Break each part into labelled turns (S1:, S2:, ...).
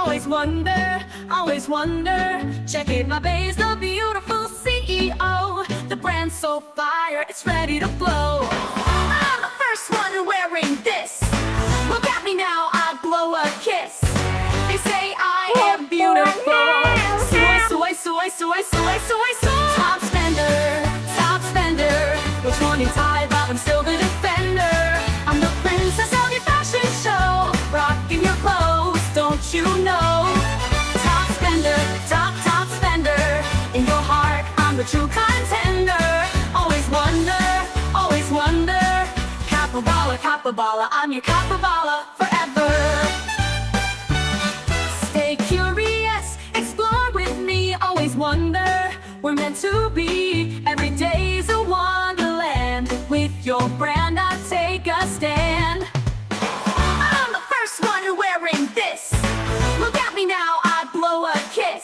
S1: Always wonder. Check it, my babe's the beautiful CEO. The brand's so fire, it's ready to blow. I'm the first one wearing this. Look at me now, I blow a kiss. They say I am beautiful. Soy. Top spender. Which one you tied, but I'm still the defender. I'm the princess of your fashion show. Rocking your clothes, don't you know? Top spender. In your heart, I'm the true contender. Always wonder. Capaballa, I'm your capaballa forever. Stay curious, explore with me. Always wonder, we're meant to be. Every day's a wonderland. With your brand, I take a stand. I'm the first one wearing this. Look at me now, I blow a kiss.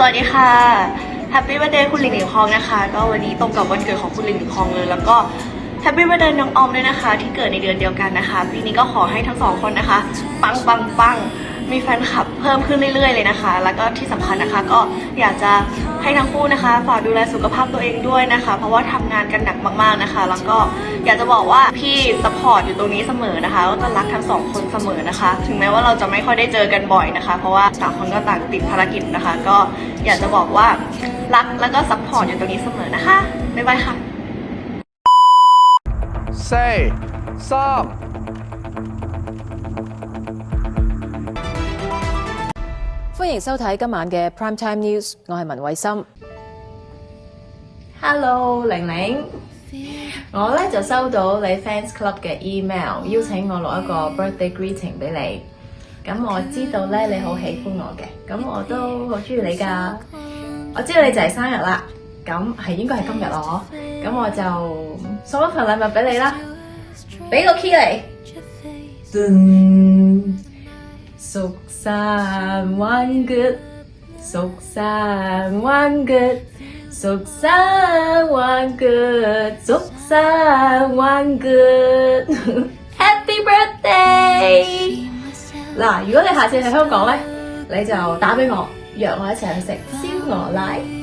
S2: สวัสดีค่ะแฮปปี้วันเดย์คุณหลิงหลิงคองนะคะก็วันนี้ตรงกับวันเกิดของคุณหลิงหลิงคองเลยแล้วก็แฮปปี้วันเดย์น้องออมด้วยนะคะที่เกิดในเดือนเดียวกันนะคะปีนี้ก็ขอให้ทั้งสองคนนะคะปังมีแฟนคลับเพิ่มขึ้นเรื่อยๆเลยนะคะแล้วก็ที่สำคัญนะคะก็อยากจะให้ทั้งคู่นะคะฝากดูแลสุขภาพตัวเองด้วยนะคะเพราะว่าทำงานกันหนักมากๆนะคะแล้วก็อยากจะบอกว่าพี่ซัพพอร์ตอยู่ตรงนี้เสมอนะคะก็จะรักทั้งสองคนเสมอนะคะถึงแม้ว่าเราจะไม่ค่อยได้เจอกันบ่อยนะคะเพราะว่าต่างคนก็ต่างติดภารกิจนะคะก็อยากจะบอกว่ารักแล้วก็ซัพพอร์ตอยู่ตรงนี้เสมอนะคะบ๊ายบายค่ะ
S3: Say Sam
S4: 歡迎收睇今晚嘅 Prime Time News， 我係文慧心。
S5: Hello，玲玲，我咧就收到你 Fans Club 嘅 email， 邀請我錄一個 birthday greeting 俾你。咁我知道咧你好喜歡我嘅，咁我都好中意你㗎。我知道你就係生日啦，咁係應該係今日咯，咁我就送一份禮物俾你啦，俾個 key 你。สุขสันต์วันเกิดสุขสันต์วันเกิดสุขสันต์วันเกิดสุขสันต์วันเกิด Happy birthday 嗱，如果你下次喺香港咧，你就打俾我，約我一齊去食燒鵝奶。